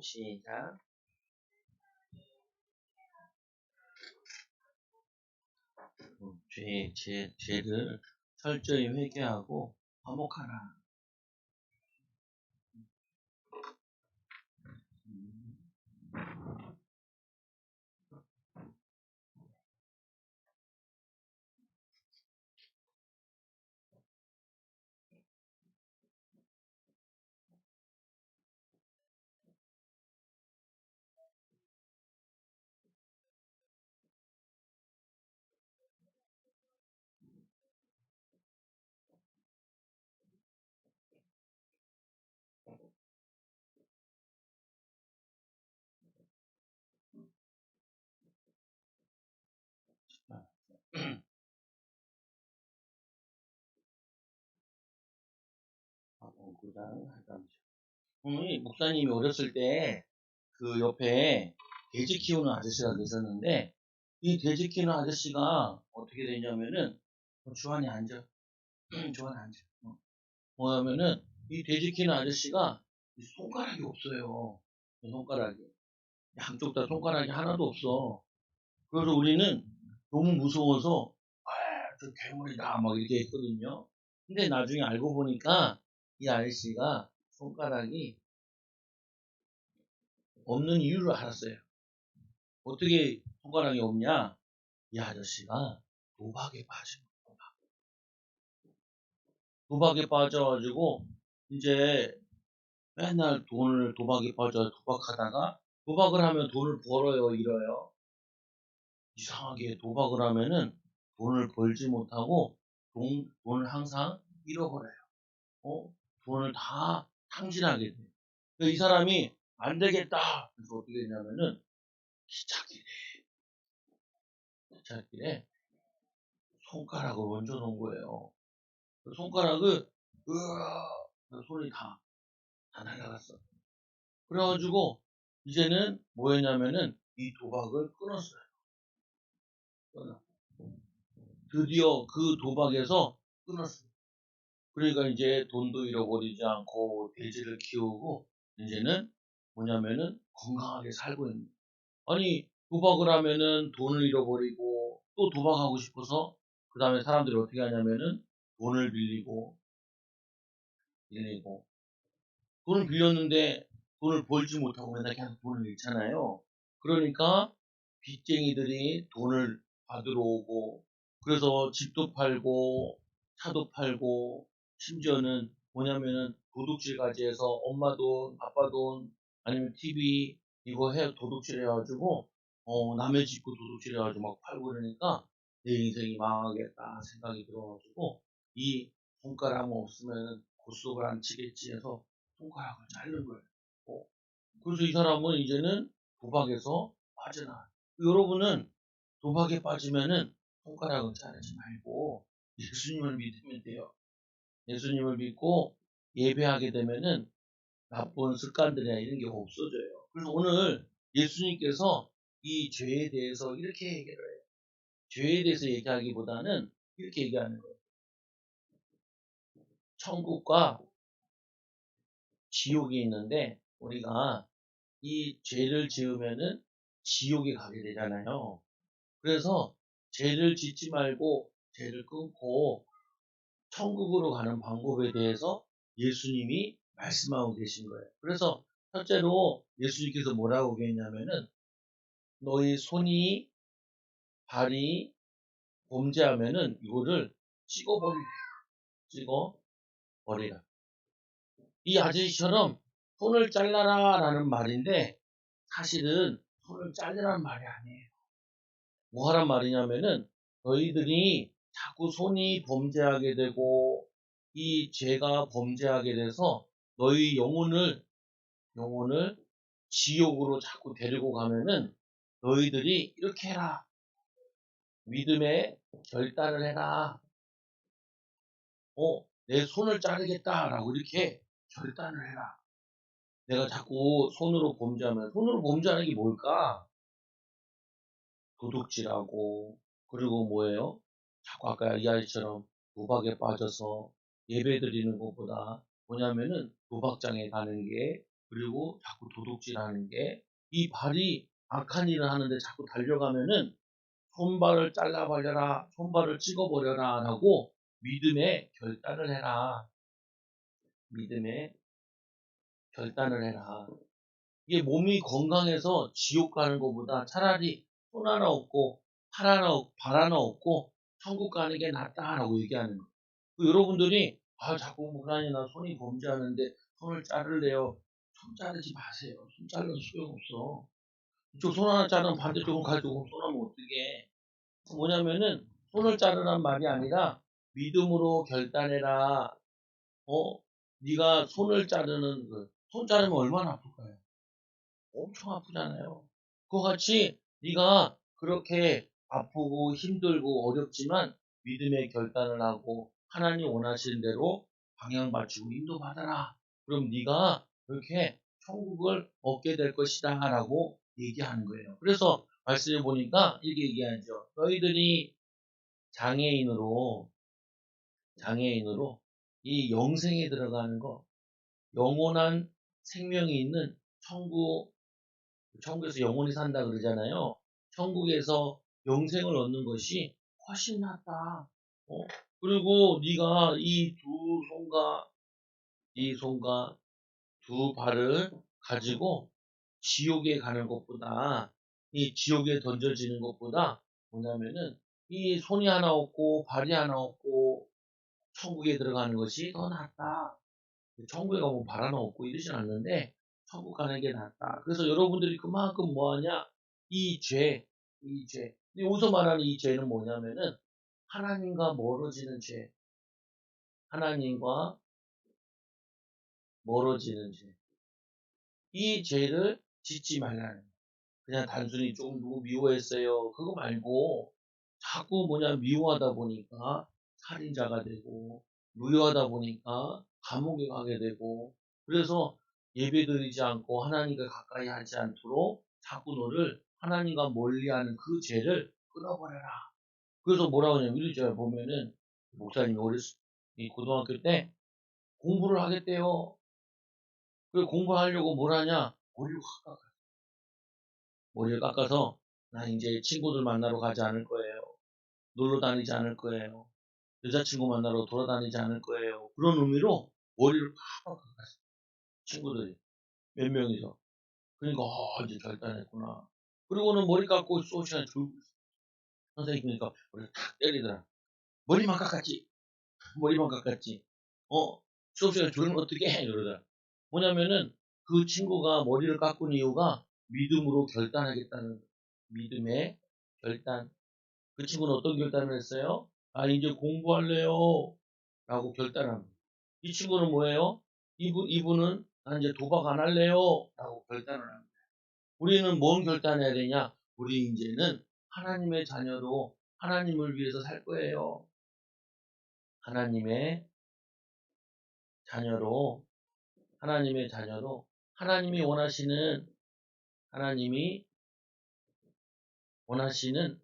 시작. 죄를 철저히 회개하고 화목하라. 목사님이 어렸을 때 그 옆에 돼지 키우는 아저씨가 계셨는데, 이 돼지 키우는 아저씨가 어떻게 되냐면은 주안에 앉아. 주안에 앉아. 뭐냐면은 이 돼지 키우는 아저씨가 손가락이 없어요. 손가락이. 양쪽 다 손가락이 하나도 없어. 그래서 우리는 너무 무서워서 저 괴물이다 막 이렇게 했거든요. 근데 나중에 알고 보니까 이 아저씨가 손가락이 없는 이유를 알았어요. 어떻게 손가락이 없냐? 이 아저씨가 도박에 빠진 거야. 도박에 빠져가지고 이제 맨날 도박에 빠져 도박하다가, 도박을 하면 돈을 벌어요, 잃어요? 이상하게 도박을 하면은 돈을 벌지 못하고 돈을 항상 잃어버려요. 돈을 다 탕진하게 돼. 이 사람이 안 되겠다. 그래서 어떻게 했냐면은 기찻길에 손가락을 얹어 놓은 거예요. 그 손가락을 손이 다 날아갔어. 그래가지고 이제는 뭐 했냐면은 이 도박을 끊었어요. 드디어 그 도박에서 끊었어요. 그러니까 이제 돈도 잃어버리지 않고 돼지를 키우고 이제는 뭐냐면은 건강하게 살고 있는 거예요. 아니, 도박을 하면은 돈을 잃어버리고 또 도박하고 싶어서 그 다음에 사람들이 어떻게 하냐면은 돈을 빌리고 돈을 빌렸는데 돈을 벌지 못하고 맨날 계속 돈을 잃잖아요. 그러니까 빚쟁이들이 돈을 받으러 오고, 그래서 집도 팔고 차도 팔고, 심지어는 뭐냐면은 도둑질까지 해서 엄마 돈, 아빠 돈, 아니면 TV 이거 해 도둑질 해가지고 남의 집도 도둑질 해가지고 막 팔고 그러니까 내 인생이 망하겠다 생각이 들어가지고, 이 손가락 없으면 고속을 안 치겠지 해서 손가락을 자른 거예요. 그래서 이 사람은 이제는 도박에서 빠져나와요. 여러분은 도박에 빠지면은 손가락은 자르지 말고 예수님을 믿으면 돼요. 예수님을 믿고 예배하게 되면은 나쁜 습관들이나 이런 게 없어져요. 그래서 오늘 예수님께서 이 죄에 대해서 이렇게 얘기를 해요. 죄에 대해서 얘기하기보다는 이렇게 얘기하는 거예요. 천국과 지옥이 있는데, 우리가 이 죄를 지으면은 지옥에 가게 되잖아요. 그래서 죄를 짓지 말고 죄를 끊고 천국으로 가는 방법에 대해서 예수님이 말씀하고 계신 거예요. 그래서 첫째로 예수님께서 뭐라고 했냐면은 너희 손이 발이 범죄하면은 이거를 찍어버리라. 이 아저씨처럼 손을 잘라라 라는 말인데, 사실은 손을 잘라라는 말이 아니에요. 뭐 하란 말이냐면은 너희들이 자꾸 손이 범죄하게 되고 이 죄가 범죄하게 돼서 너희 영혼을 지옥으로 자꾸 데리고 가면은 너희들이 이렇게 해라. 믿음의 결단을 해라. 내 손을 자르겠다라고 이렇게 결단을 해라. 내가 자꾸 손으로 범죄하는 게 뭘까? 도둑질하고, 그리고 뭐예요? 자꾸 아까 이 아이처럼 도박에 빠져서 예배 드리는 것보다 뭐냐면은 도박장에 가는 게 그리고 자꾸 도둑질하는 게, 이 발이 악한 일을 하는데 자꾸 달려가면은 손발을 잘라버려라, 손발을 찍어버려라 라고 믿음의 결단을 해라. 믿음의 결단을 해라. 이게 몸이 건강해서 지옥 가는 것보다 차라리 손 하나 없고 발 하나 없고 천국 가는 게 낫다라고 얘기하는 거예요. 여러분들이 자꾸 목사님 나 손이 범죄하는데 손을 자를래요. 손 자르지 마세요. 손 자르면 소용없어. 이쪽 손 하나 자르면 반대쪽은 가지고 손하면 어떡해. 뭐냐면은 손을 자르란 말이 아니라 믿음으로 결단해라. 네가 손을 자르는 손 자르면 얼마나 아플까요? 엄청 아프잖아요. 그와 같이 네가 그렇게 아프고 힘들고 어렵지만 믿음의 결단을 하고 하나님 원하시는 대로 방향 맞추고 인도받아라. 그럼 네가 그렇게 천국을 얻게 될 것이다 라고 얘기하는 거예요. 그래서 말씀해 보니까 이렇게 얘기하죠. 너희들이 장애인으로 이 영생에 들어가는 거, 영원한 생명이 있는 천국에서 영원히 산다 그러잖아요. 천국에서 영생을 얻는 것이 훨씬 낫다. 어? 그리고 네가 이 손과 두 발을 가지고 지옥에 가는 것보다, 이 지옥에 던져지는 것보다 뭐냐면은 이 손이 하나 없고 발이 하나 없고 천국에 들어가는 것이 더 낫다. 천국에 가면 발 하나 없고 이러진 않는데 천국 가는 게 낫다. 그래서 여러분들이 그만큼 뭐하냐? 이 죄. 여기서 말하는 이 죄는 뭐냐면은 하나님과 멀어지는 죄. 하나님과 멀어지는 죄. 이 죄를 짓지 말라는 거예요. 그냥 단순히 좀 누구 미워했어요. 그거 말고 자꾸 미워하다 보니까 살인자가 되고, 미워하다 보니까 감옥에 가게 되고, 그래서 예배드리지 않고 하나님과 가까이 하지 않도록 자꾸 너를 하나님과 멀리하는 그 죄를 끊어버려라. 그래서 뭐라고 하냐면 이러죠. 보면은 목사님이 이 고등학교 때 공부를 하겠대요. 그 공부하려고 뭘 하냐? 머리를 깎아서 나 이제 친구들 만나러 가지 않을 거예요. 놀러 다니지 않을 거예요. 여자친구 만나러 돌아다니지 않을 거예요. 그런 의미로 머리를 팍 깎았어요. 친구들이 몇 명이서. 그러니까 이제 결단했구나. 그리고는 머리 깎고 수업 시간에 졸고 있어. 선생님이 그러니까 머리를 탁 때리더라. 머리만 깎았지. 머리만 깎았지. 수업 시간에 졸면 어떡해? 이러더라. 뭐냐면은 그 친구가 머리를 깎은 이유가 믿음으로 결단하겠다는 거예요. 믿음의 결단. 그 친구는 어떤 결단을 했어요? 이제 공부할래요. 라고 결단한 거예요. 이 친구는 뭐예요? 이분은 나 이제 도박 안 할래요. 라고 결단을 한 거예요. 우리는 뭔 결단해야 되냐? 우리 이제는 하나님의 자녀로 하나님을 위해서 살 거예요. 하나님의 자녀로, 하나님이 원하시는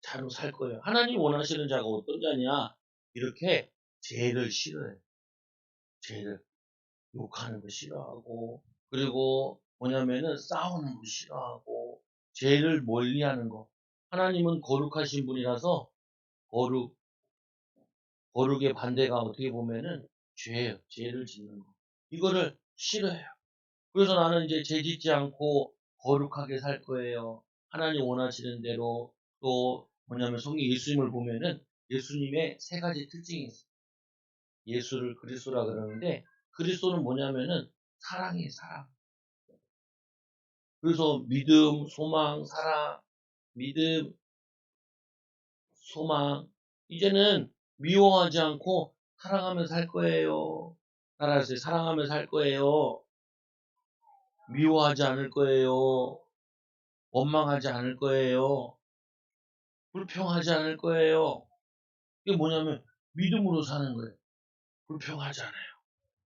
자로 살 거예요. 하나님 원하시는 자가 어떤 자냐? 이렇게 죄를 싫어해요. 죄를 욕하는 거 싫어하고, 그리고 뭐냐면은 싸우는 거 싫어하고, 죄를 멀리하는 거. 하나님은 거룩하신 분이라서 거룩의 반대가 어떻게 보면은 죄예요. 죄를 짓는 거. 이거를 싫어해요. 그래서 나는 이제 죄 짓지 않고 거룩하게 살 거예요. 하나님 원하시는 대로. 또 뭐냐면 성경 예수님을 보면은 예수님의 세 가지 특징이 있어요. 예수를 그리스도라 그러는데 그리스도는 뭐냐면은 사랑이에요, 사랑. 그래서 믿음, 소망, 사랑, 믿음, 소망. 이제는 미워하지 않고 사랑하며 살 거예요. 따라하세요. 사랑하며 살 거예요. 미워하지 않을 거예요. 원망하지 않을 거예요. 불평하지 않을 거예요. 이게 뭐냐면 믿음으로 사는 거예요. 불평하지 않아요.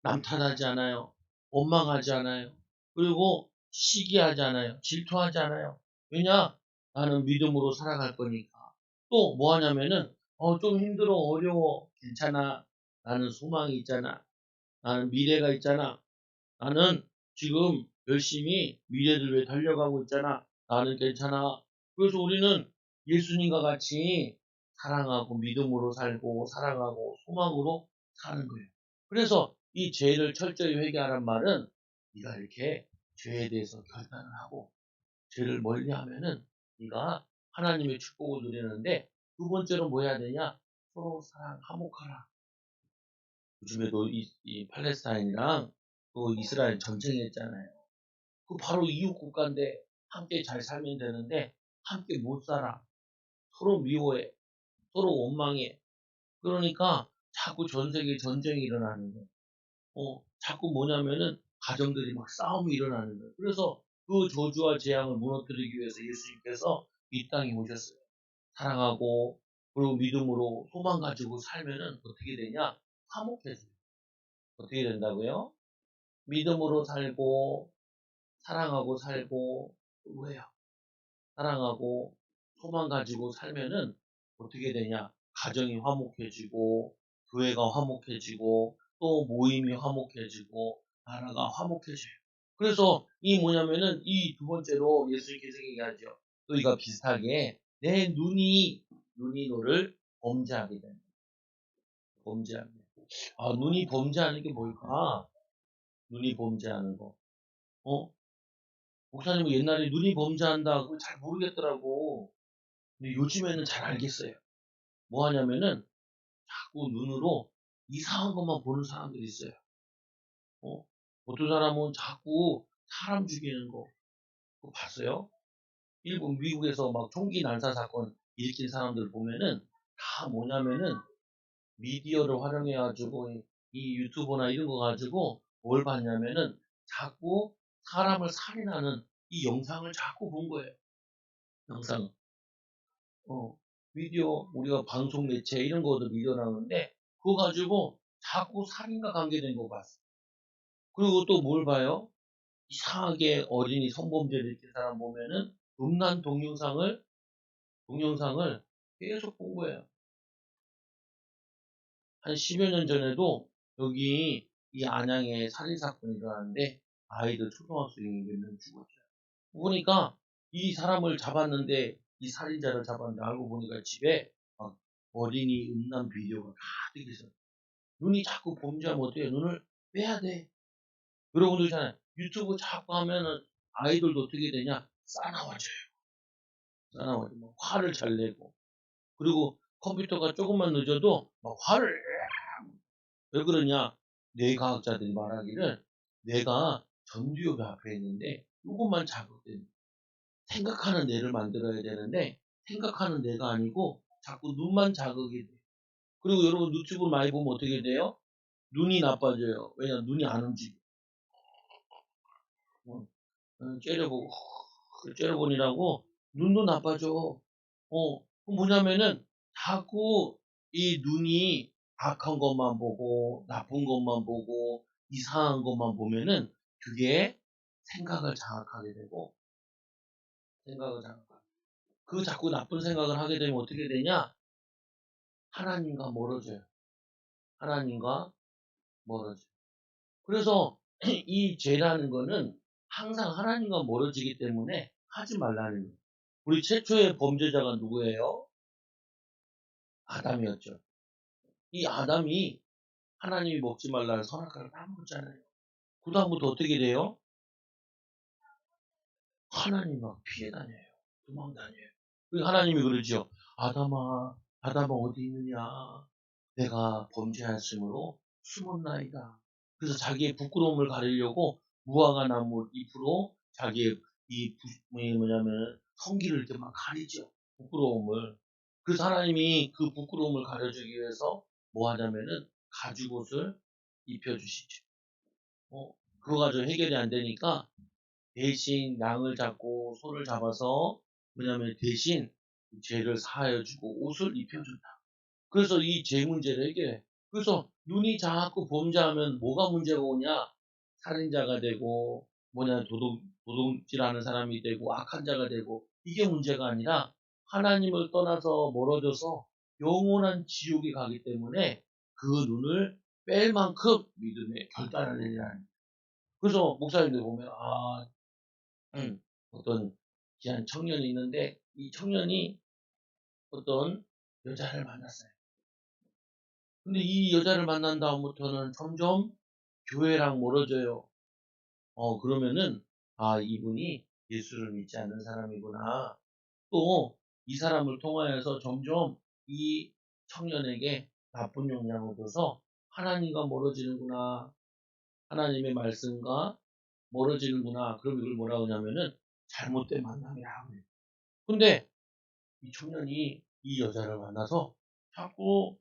남 탓하지 않아요. 원망하지 않아요. 그리고 시기하지 않아요. 질투하지 않아요. 왜냐? 나는 믿음으로 살아갈 거니까. 또 뭐 하냐면은 좀 힘들어 어려워 괜찮아. 나는 소망이 있잖아. 나는 미래가 있잖아. 나는 지금 열심히 미래를 위해 달려가고 있잖아. 나는 괜찮아. 그래서 우리는 예수님과 같이 사랑하고 믿음으로 살고 사랑하고 소망으로 사는 거예요. 그래서 이 죄를 철저히 회개하란 말은 네가 이렇게 죄에 대해서 결단을 하고 죄를 멀리하면은 네가 하나님의 축복을 누리는데, 두 번째로 뭐 해야 되냐? 서로 사랑, 화목하라. 요즘에도 이 팔레스타인이랑 또 이스라엘 전쟁했잖아요. 그 바로 이웃 국가인데 함께 잘 살면 되는데 함께 못 살아. 서로 미워해. 서로 원망해. 그러니까 자꾸 전 세계에 전쟁이 일어나는 거예요. 자꾸 뭐냐면은 가정들이 막 싸움이 일어나는 거예요. 그래서 그 저주와 재앙을 무너뜨리기 위해서 예수님께서 이 땅에 오셨어요. 사랑하고 그리고 믿음으로 소망 가지고 살면은 어떻게 되냐? 화목해져요. 어떻게 된다고요? 믿음으로 살고 사랑하고 살고 왜요? 사랑하고 소망 가지고 살면은 어떻게 되냐? 가정이 화목해지고 교회가 화목해지고 또 모임이 화목해지고 나라가 화목해져요. 그래서 이 뭐냐면은 이 두 번째로 예수님께서 얘기하죠. 또 이거 비슷하게 내 눈이 너를 범죄하게 된다. 범죄하게. 눈이 범죄하는 게 뭘까? 눈이 범죄하는 거. 어? 목사님은 옛날에 눈이 범죄한다 그걸 잘 모르겠더라고. 근데 요즘에는 잘 알겠어요. 뭐 하냐면은 자꾸 눈으로 이상한 것만 보는 사람들이 있어요. 어? 어떤 사람은 자꾸 사람 죽이는 거 그거 봤어요? 일본 미국에서 막 총기 난사 사건 일으킨 사람들 보면은 다 뭐냐면은 미디어를 활용해 가지고 이 유튜브나 이런 거 가지고 뭘 봤냐면은 자꾸 사람을 살인하는 이 영상을 자꾸 본 거예요. 영상. 미디어, 우리가 방송 매체 이런 거도 미디어 나오는데, 그거 가지고 자꾸 살인과 관계된 거 봤어. 그리고 또 뭘 봐요? 이상하게 어린이 성범죄를 일으킨 사람 보면은 음란 동영상을 계속 본 거예요. 한 10여 년 전에도 여기 이 안양에 살인사건이 일어났는데 아이들 초등학생이 몇 명 죽었어요. 보니까 이 사람을 잡았는데 이 살인자를 잡았는데 알고 보니까 집에 막 어린이 음란 비디오가 가득 있어요. 눈이 자꾸 범죄하면 어떻게 눈을 빼야 돼. 여러분도 있잖아요. 유튜브 자꾸 하면은 아이들도 어떻게 되냐? 싸나워져요. 싸나워져. 막 화를 잘 내고. 그리고 컴퓨터가 조금만 늦어도 막 화를 왜 그러냐? 뇌과학자들이 말하기를 뇌가 전두엽이 앞에 있는데 이것만 자극되는 생각하는 뇌를 만들어야 되는데 생각하는 뇌가 아니고 자꾸 눈만 자극이 돼. 그리고 여러분 유튜브 많이 보면 어떻게 돼요? 눈이 나빠져요. 왜냐 눈이 안 움직여. 째려보고 째려보니라고 눈도 나빠져. 뭐냐면은 자꾸 이 눈이 악한 것만 보고 나쁜 것만 보고 이상한 것만 보면은 그게 생각을 자극하게 되고 생각을 자극하게. 그 자꾸 나쁜 생각을 하게 되면 어떻게 되냐? 하나님과 멀어져요. 하나님과 멀어져요. 그래서 이 죄라는 거는 항상 하나님과 멀어지기 때문에 하지 말라는 거예요. 우리 최초의 범죄자가 누구예요? 아담이었죠. 이 아담이 하나님이 먹지 말라는 선악과를 다 먹었잖아요. 그 다음부터 어떻게 돼요? 하나님 막 피해 다녀요. 도망 다녀요. 그리고 하나님이 그러죠. 아담아 어디 있느냐? 내가 범죄하였으므로 숨었나이다. 그래서 자기의 부끄러움을 가리려고 무화과 나무 잎으로 자기의 뭐냐면 성기를 이렇게 막 가리죠. 부끄러움을. 그래서 하나님이 그 부끄러움을 가려주기 위해서 뭐 하냐면은 가죽옷을 입혀주시죠. 그거 가지고 해결이 안 되니까 대신 양을 잡고 소를 잡아서 뭐냐면 대신 죄를 사하여주고 옷을 입혀준다. 그래서 이 죄 문제를 해결해. 그래서 눈이 자꾸 범죄하면 뭐가 문제가 오냐? 살인자가 되고 뭐냐 도둑질하는 사람이 되고 악한 자가 되고 이게 문제가 아니라 하나님을 떠나서 멀어져서 영원한 지옥에 가기 때문에 그 눈을 뺄 만큼 믿음의 결단을 내리라는 거예요. 그래서 목사님들 보면 어떤 귀한 청년이 있는데 이 청년이 어떤 여자를 만났어요. 근데 이 여자를 만난 다음부터는 점점 교회랑 멀어져요. 그러면은 이분이 예수를 믿지 않는 사람이구나. 또 이 사람을 통하여서 점점 이 청년에게 나쁜 영향을 줘서 하나님과 멀어지는구나. 하나님의 말씀과 멀어지는구나. 그럼 이걸 뭐라 하냐면은 잘못된 만남이라 그래요. 근데 이 청년이 이 여자를 만나서 자꾸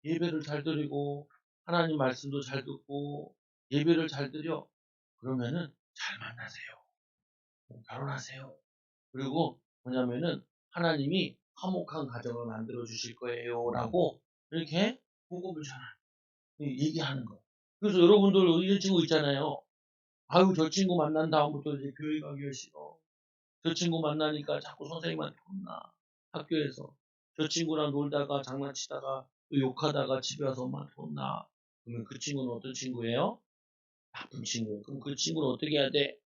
예배를 잘 드리고 하나님 말씀도 잘 듣고 예배를 잘 드려. 그러면은 잘 만나세요. 결혼하세요. 그리고 뭐냐면은 하나님이 화목한 가정을 만들어 주실 거예요라고 이렇게 복음을 얘기하는 거예요. 그래서 여러분들 이런 친구 있잖아요. 아유 저 친구 만난 다음부터 이제 교회 가기가 싫어. 저 친구 만나니까 자꾸 선생님한테 혼나. 학교에서. 저 친구랑 놀다가 장난치다가 또 욕하다가 집에 와서 엄마한테 혼나. 그러면 그 친구는 어떤 친구예요? 나쁜 친구예요. 그럼 그 친구는 어떻게 해야 돼?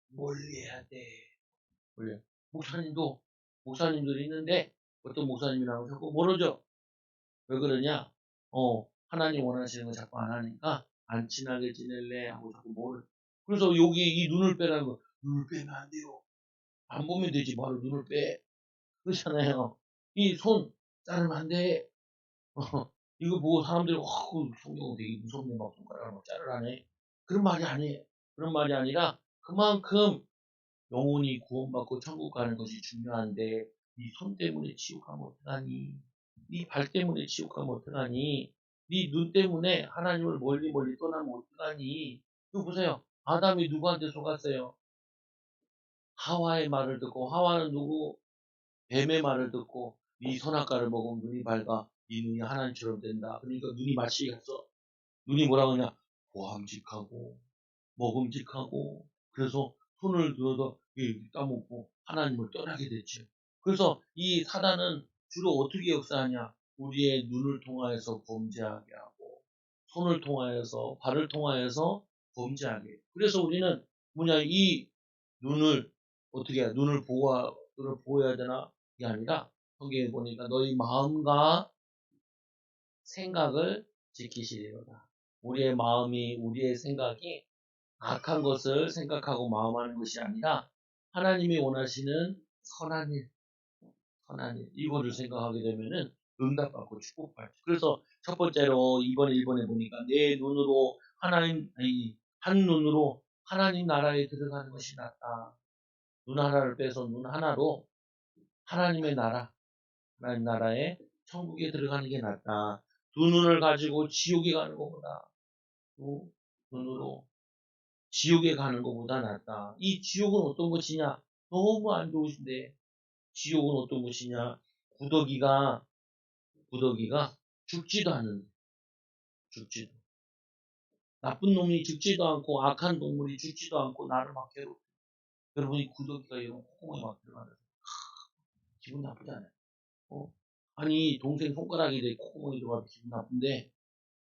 멀리해야 돼. 원래 목사님들이 있는데 어떤 목사님이랑 자꾸 멀어져. 왜 그러냐? 하나님 원하시는 거 자꾸 안 하니까 안 친하게 지낼래 하고 자꾸 그래서 여기 이 눈을 빼라는 거. 눈을 빼면 안 돼요. 안 보면 되지 바로 눈을 빼. 그렇잖아요. 이 손 자르면 안 돼. 이거 보고 사람들이 그 성경 되게 무섭네 막 손가락을 막 자르라네. 그런 말이 아니에요. 그런 말이 아니라 그만큼 영혼이 구원받고 천국 가는 것이 중요한데 네 손 때문에 지옥 가면 어떡하니? 네 발 때문에 지옥 가면 어떡하니? 네 눈 때문에 하나님을 멀리 멀리 떠나면 어떡하니? 이거 보세요. 아담이 누구한테 속았어요? 하와의 말을 듣고 하와는 누구? 뱀의 말을 듣고 네 선악과를 먹으면 눈이 밝아. 네 눈이 하나님처럼 된다. 그러니까 눈이 마치겠어. 눈이 뭐라 그러냐? 보암직하고 먹음직하고 그래서 손을 들어서 따먹고 하나님을 떠나게 됐죠. 그래서 이 사단은 주로 어떻게 역사하냐? 우리의 눈을 통하여서 범죄하게 하고 손을 통하여서 발을 통하여서 범죄하게. 그래서 우리는 뭐냐 이 눈을 어떻게 해야 눈을 보호해야 되나? 이게 아니라 거기에 보니까 너희 마음과 생각을 지키시리로다. 우리의 마음이 우리의 생각이 악한 것을 생각하고 마음하는 것이 아니라 하나님이 원하시는 선한 일, 이거를 생각하게 되면은 응답받고 축복받죠. 그래서 첫 번째로 이번 1번에 보니까 내 눈으로 한 눈으로 하나님 나라에 들어가는 것이 낫다. 눈 하나를 빼서 눈 하나로 하나님의 나라, 하나님 나라에 천국에 들어가는 게 낫다. 두 눈을 가지고 지옥에 가는 것보다 두 눈으로 지옥에 가는 것보다 낫다. 이 지옥은 어떤 것이냐? 너무 안 좋으신데 지옥은 어떤 것이냐? 구더기가 죽지도 않는 죽지도 나쁜 놈이 죽지도 않고 악한 동물이 죽지도 않고 나를 막 괴롭혀. 여러분이 구더기가 이런 콧구멍에 막 들어가면 기분 나쁘잖아요. 어? 아니 동생 손가락이 내 콧구멍에 들어가도 기분 나쁜데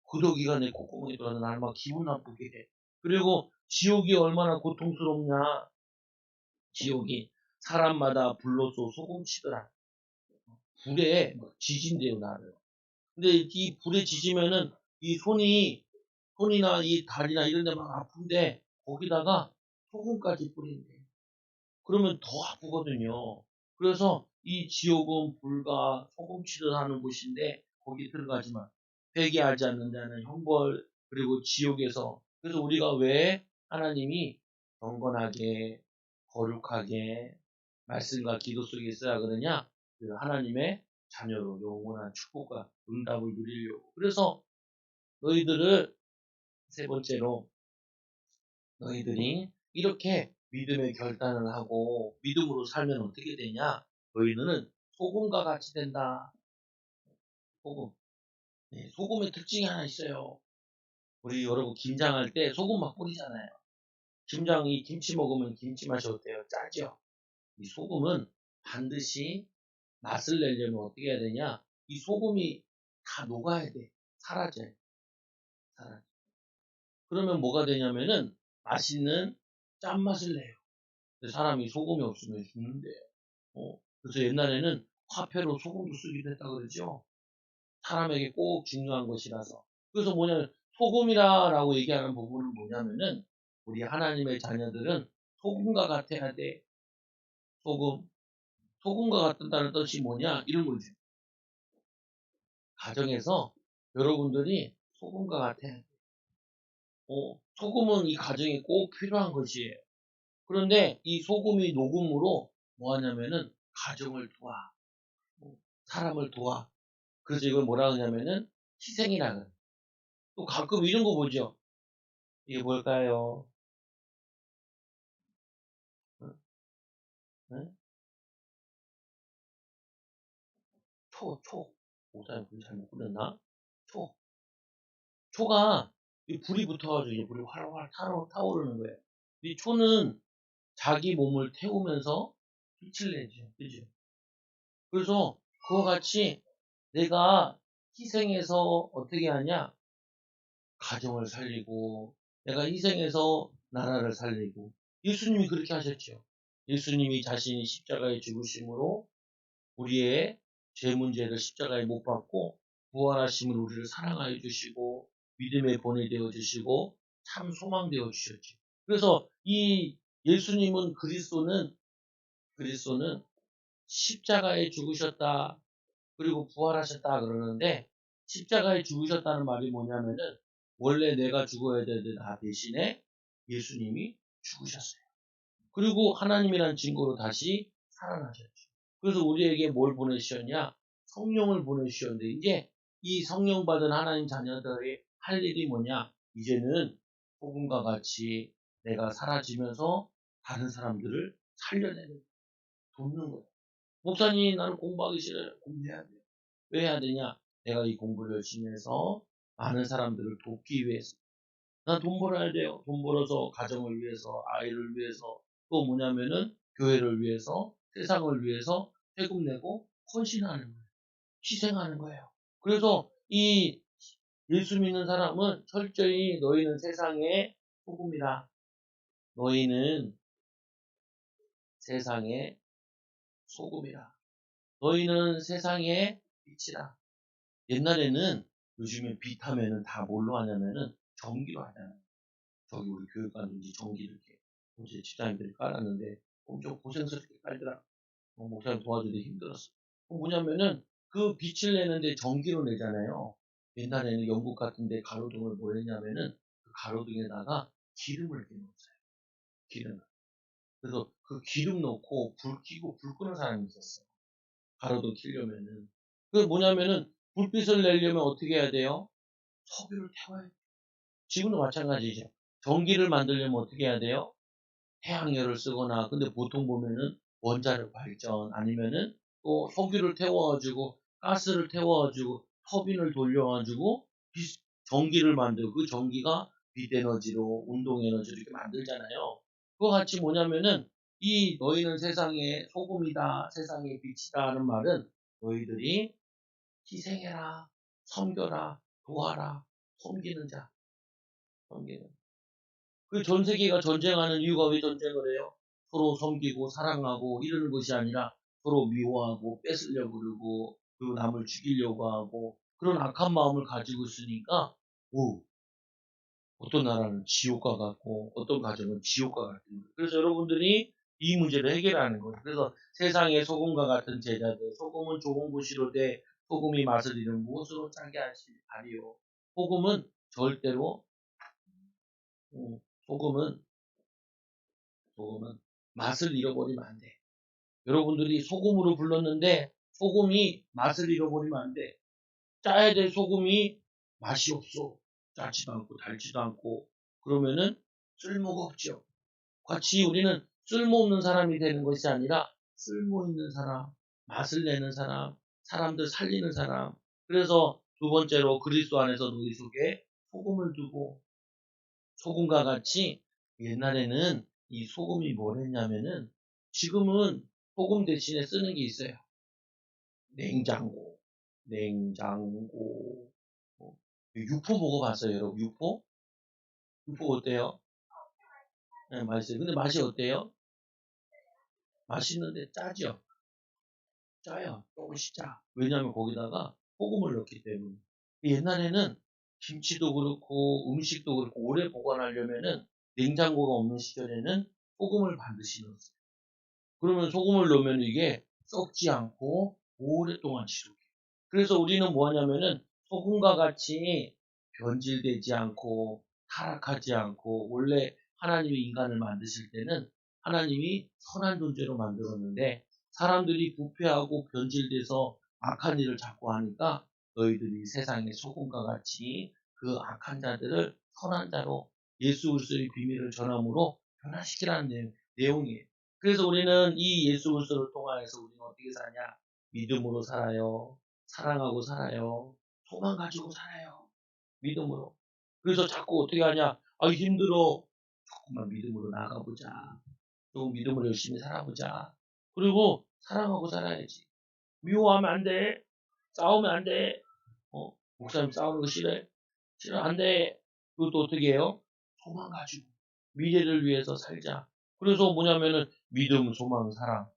구더기가 내 콧구멍에 들어가서 나를 막 기분 나쁘게 해. 그리고 지옥이 얼마나 고통스럽냐? 지옥이 사람마다 불로써 소금치더라. 불에 막 지진대요 나를. 근데 이 불에 지지면은 이 손이나 이 다리나 이런 데 막 아픈데 거기다가 소금까지 뿌린대. 그러면 더 아프거든요. 그래서 이 지옥은 불과 소금치듯 하는 곳인데 거기 들어가지 마. 회개하지 않는 자는 형벌 그리고 지옥에서 그래서 우리가 왜 하나님이 경건하게 거룩하게 말씀과 기도 속에 있어야 하거든요. 그 하나님의 자녀로 영원한 축복과 응답을 누리려고. 그래서 너희들을 세 번째로 너희들이 이렇게 믿음의 결단을 하고 믿음으로 살면 어떻게 되냐? 너희는 소금과 같이 된다. 소금. 네, 소금의 특징이 하나 있어요. 우리 여러분 김장할 때 소금 막 뿌리잖아요. 김장이 김치 먹으면 김치 맛이 어때요? 짜죠? 이 소금은 반드시 맛을 내려면 어떻게 해야 되냐? 이 소금이 다 녹아야 돼. 사라져요. 사라져. 그러면 뭐가 되냐면은 맛있는 짠맛을 내요. 근데 사람이 소금이 없으면 죽는데요. 그래서 옛날에는 화폐로 소금도 쓰기도 했다 그러죠. 사람에게 꼭 중요한 것이라서. 그래서 뭐냐면 소금이라고 얘기하는 부분은 뭐냐면은 우리 하나님의 자녀들은 소금과 같아야 돼. 소금. 소금과 같다는 뜻이 뭐냐? 이런 거죠. 가정에서 여러분들이 소금과 같아야 돼. 소금은 이 가정에 꼭 필요한 것이에요. 그런데 이 소금이 녹음으로 뭐 하냐면은 가정을 도와. 사람을 도와. 그래서 이걸 뭐라 하냐면은 희생이라 그래요. 또 가끔 이런 거 보죠. 이게 뭘까요? 어? 네? 초. 목사님 불 잘못 끓였나? 초. 초가 이 불이 붙어가지고 이제 불이 활활 타오르는 거예요. 이 초는 자기 몸을 태우면서 빛을 내죠. 그죠? 그래서 그와 같이 내가 희생해서 어떻게 하냐? 가정을 살리고, 내가 희생해서 나라를 살리고. 예수님이 그렇게 하셨죠. 예수님이 자신이 십자가에 죽으심으로 우리의 죄 문제를 십자가에 못 박고 부활하심으로 우리를 사랑하여 주시고 믿음의 본이 되어 주시고 참 소망 되어 주셨죠. 그래서 이 예수님은 그리스도는 십자가에 죽으셨다. 그리고 부활하셨다 그러는데 십자가에 죽으셨다는 말이 뭐냐면은 원래 내가 죽어야 되는 나 대신에 예수님이 죽으셨어요. 그리고 하나님이란 증거로 다시 살아나셨죠. 그래서 우리에게 뭘 보내주셨냐? 성령을 보내주셨는데 이제 이 성령 받은 하나님 자녀들의 할 일이 뭐냐? 이제는 복음과 같이 내가 사라지면서 다른 사람들을 살려내는, 돕는 거예요. 목사님, 나는 공부하기 싫어요. 공부해야 돼요. 왜 해야 되냐? 내가 이 공부를 열심히 해서 많은 사람들을 돕기 위해서. 난 돈 벌어야 돼요. 돈 벌어서 가정을 위해서, 아이를 위해서, 또 뭐냐면은 교회를 위해서, 세상을 위해서 세금 내고 헌신하는 거예요. 희생하는 거예요. 그래서 이 예수 믿는 사람은 철저히 너희는 세상의 소금이라. 너희는 세상의 소금이라. 너희는 세상의 빛이라. 옛날에는 요즘에 빛 하면은 다 뭘로 하냐면은 전기로 하잖아요. 저기 우리 교육관인지 전기 이렇게 이제 집사님들이 깔았는데 엄청 고생스럽게 깔더라. 목사님 도와주기 힘들었어. 뭐냐면은 그 빛을 내는데 전기로 내잖아요. 옛날에는 영국 같은데 가로등을 뭐 했냐면은 그 가로등에다가 기름을 이렇게 넣었어요. 기름. 그래서 그 기름 넣고 불 켜고 불 끄는 사람이 있었어. 가로등 켜려면은. 그게 뭐냐면은 불빛을 내려면 어떻게 해야 돼요? 석유를 태워야 돼요. 지금도 마찬가지죠. 전기를 만들려면 어떻게 해야 돼요? 태양열을 쓰거나, 근데 보통 보면은 원자력 발전 아니면은 또 석유를 태워가지고 가스를 태워가지고 터빈을 돌려가지고 전기를 만들고 그 전기가 빛 에너지로 운동 에너지로 이렇게 만들잖아요. 그거 같이 뭐냐면은 이 너희는 세상의 소금이다, 세상의 빛이다 하는 말은 너희들이 희생해라, 섬겨라, 도와라, 섬기는 자, 섬기는. 그 전 세계가 전쟁하는 이유가 왜 전쟁을 해요? 서로 섬기고 사랑하고 이러는 것이 아니라 서로 미워하고 뺏으려고 그러고 그리고 남을 죽이려고 하고 그런 악한 마음을 가지고 있으니까 어떤 나라는 지옥과 같고 어떤 가정은 지옥과 같은 거예요. 그래서 여러분들이 이 문제를 해결하는 거예요. 그래서 세상의 소금과 같은 제자들, 소금은 좋은 곳이로되 소금이 맛을 잃은 무엇으로 짜게 하리요. 소금은 절대로 소금은 소금은 맛을 잃어버리면 안 돼. 여러분들이 소금으로 불렀는데 소금이 맛을 잃어버리면 안 돼. 짜야 될 소금이 맛이 없어. 짜지도 않고 달지도 않고 그러면은 쓸모가 없죠. 같이 우리는 쓸모없는 사람이 되는 것이 아니라 쓸모 있는 사람, 맛을 내는 사람, 사람들 살리는 사람. 그래서 두 번째로 그리스도 안에서 너희 속에 소금을 두고 소금과 같이 옛날에는 이 소금이 뭘 했냐면은 지금은 소금 대신에 쓰는 게 있어요. 냉장고, 냉장고. 육포 먹어봤어요, 여러분? 육포? 육포 어때요? 네, 맛있어요. 근데 맛이 어때요? 맛있는데 짜죠? 짜요. 조금씩 짜. 왜냐하면 거기다가 소금을 넣기 때문에. 옛날에는 김치도 그렇고 음식도 그렇고 오래 보관하려면은 냉장고가 없는 시절에는 소금을 반드시 넣었어요. 그러면 소금을 넣으면 이게 썩지 않고 오랫동안 지속해요. 그래서 우리는 뭐 하냐면은 소금과 같이 변질되지 않고 타락하지 않고, 원래 하나님이 인간을 만드실 때는 하나님이 선한 존재로 만들었는데 사람들이 부패하고 변질돼서 악한 일을 자꾸 하니까 너희들이 세상의 소금과 같이 그 악한 자들을 선한 자로 예수 그리스도의 비밀을 전함으로 변화시키라는 내용이에요. 그래서 우리는 이 예수 그리스도를 통하여서 우리는 어떻게 사냐? 믿음으로 살아요. 사랑하고 살아요. 소망 가지고 살아요. 믿음으로. 그래서 자꾸 어떻게 하냐? 아, 힘들어. 조금만 믿음으로 나가보자. 조금 믿음으로 열심히 살아보자. 그리고 사랑하고 살아야지. 미워하면 안 돼. 싸우면 안 돼. 목사님 싸우는 거 싫어해? 싫어, 안 돼. 그것도 어떻게 해요? 소망 가지고. 미래를 위해서 살자. 그래서 뭐냐면은 믿음, 소망, 사랑.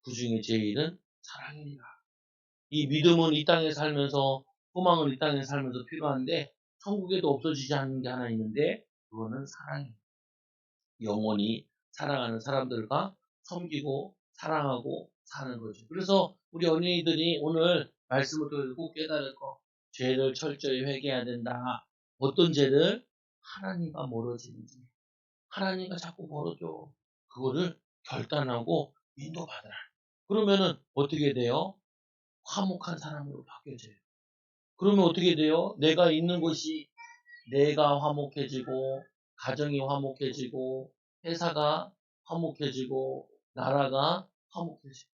그 중에 제일은 사랑이니라. 이 믿음은 이 땅에 살면서, 소망은 이 땅에 살면서 필요한데 천국에도 없어지지 않는 게 하나 있는데 그거는 사랑이에요. 영원히 사랑하는 사람들과 섬기고 사랑하고 사는 거죠. 그래서 우리 어린이들이 오늘 말씀을 듣고 깨달을 거, 죄를 철저히 회개해야 된다. 어떤 죄를? 하나님과 멀어지는 죄. 하나님과 자꾸 멀어져. 그거를 결단하고 인도받으라. 그러면은 어떻게 돼요? 화목한 사람으로 바뀌어져요. 그러면 어떻게 돼요? 내가 있는 곳이, 내가 화목해지고, 가정이 화목해지고, 회사가 화목해지고, 나라가 화목해지고.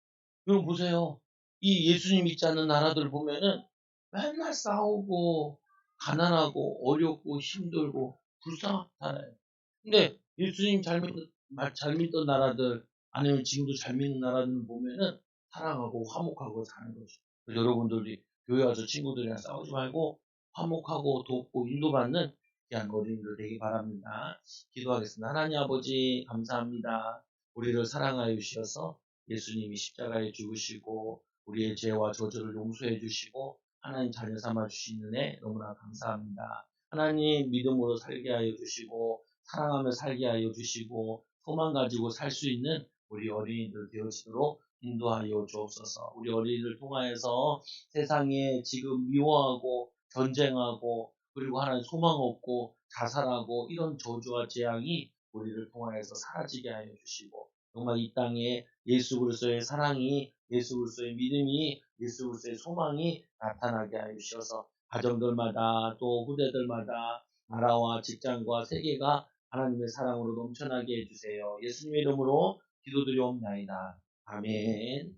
여러분 보세요. 이 예수님 믿지 않는 나라들 보면은 맨날 싸우고, 가난하고, 어렵고, 힘들고, 불쌍하게 살아요. 근데 예수님 잘 믿던 나라들, 아니면 지금도 잘 믿는 나라들 보면은 사랑하고 화목하고 사는 거죠. 그래서 여러분들이 교회 와서 친구들이랑 싸우지 말고 화목하고 돕고 인도받는 귀한 어린이들 되기 바랍니다. 기도하겠습니다. 하나님 아버지 감사합니다. 우리를 사랑하여 주셔서 예수님이 십자가에 죽으시고 우리의 죄와 저주를 용서해 주시고 하나님 자녀 삼아 주시는 애 너무나 감사합니다. 하나님 믿음으로 살게 하여 주시고 사랑하며 살게 하여 주시고 소망 가지고 살 수 있는 우리 어린이들 되어지도록 인도하여 주옵소서. 우리 어린이를 통하여서 세상에 지금 미워하고 전쟁하고 그리고 하나님 소망 없고 자살하고 이런 저주와 재앙이 우리를 통하여서 사라지게 하여 주시고, 정말 이 땅에 예수 그리스도의 사랑이, 예수 그리스도의 믿음이, 예수 그리스도의 소망이 나타나게 하여 주셔서 가정들마다 또 후대들마다 나라와 직장과 세계가 하나님의 사랑으로 넘쳐나게 해주세요. 예수님의 이름으로 기도드리옵나이다. 아멘.